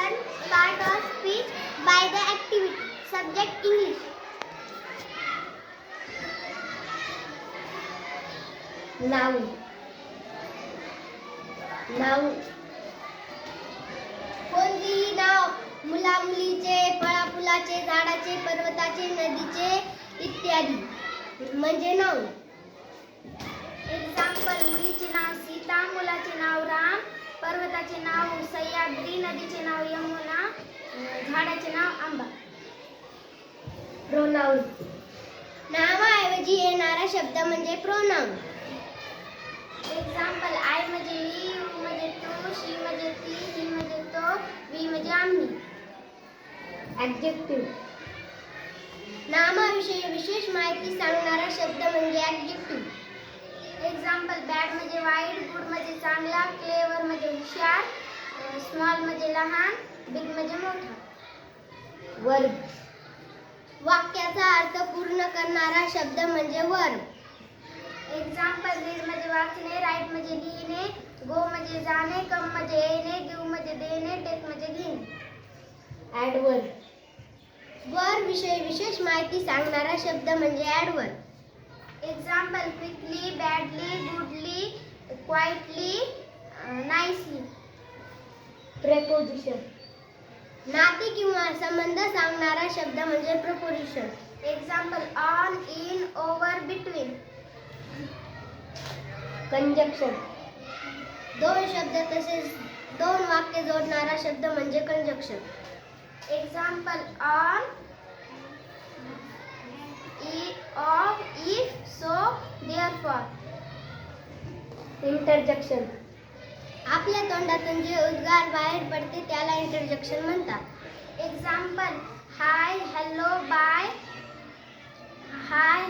learn part of speech by the activity. Subject English. Noun. Noun. कोणतेही नाव मुला मुलीचे, फळा फुलाचे, झाडाचे, पर्वताचे, नदीचे इत्यादी म्हणजे नाउन. एक्झाम्पल मुलीचे नाव सीता, मुलाचे नाव राम, पर्वताचे नाव सह्याद्री, नदीचे नाव यमुना, झाडाचे नाव आंबा. Pronoun. नावाऐवजी येणारा शब्द म्हणजे प्रोनाउन. एक्झाम्पल आय म्हणजे मी, यू म्हणजे तू, शी म्हणजे ती, ही म्हणजे तो, वी म्हणजे आम्ही. Adjective. नामाविषयी विशेष माहिती सांगणारा शब्द म्हणजे ॲडजेक्टिव्ह. एक्झाम्पल बॅड म्हणजे वाईट, गुड म्हणजे चांगला, क्लेवर म्हणजे हुशार, स्मॉल म्हणजे लहान, बिग म्हणजे मोठा. Verb. वाक्याचा अर्थ पूर्ण करणारा शब्द म्हणजे वर्ब. एक्झाम्पल रीड म्हणजे वाचणे, राईट म्हणजे लिहिणे, गो म्हणजे जाणे, कम म्हणजे येणे, गिव्ह म्हणजे देणे, टेक म्हणजे घेणे. Adverb. वर विषयी विशेष माहिती सांगणारा शब्द म्हणजे adverb. Example quickly, badly, goodly, quietly, nicely. Preposition. नाते किंवा संबंध सांगणारा शब्द म्हणजे preposition. Example on, in, over, between. Conjunction. दोन शब्द तसेच दोन वाक्य जोडणारा शब्द म्हणजे conjunction. Example on, of, if, so, therefore. Interjection. आपल्या तोंडातून जे उद्गार बाहेर पडते त्याला इंटरजेक्शन म्हणतात. एक्झाम्पल हाय, हॅलो, बाय, हाय,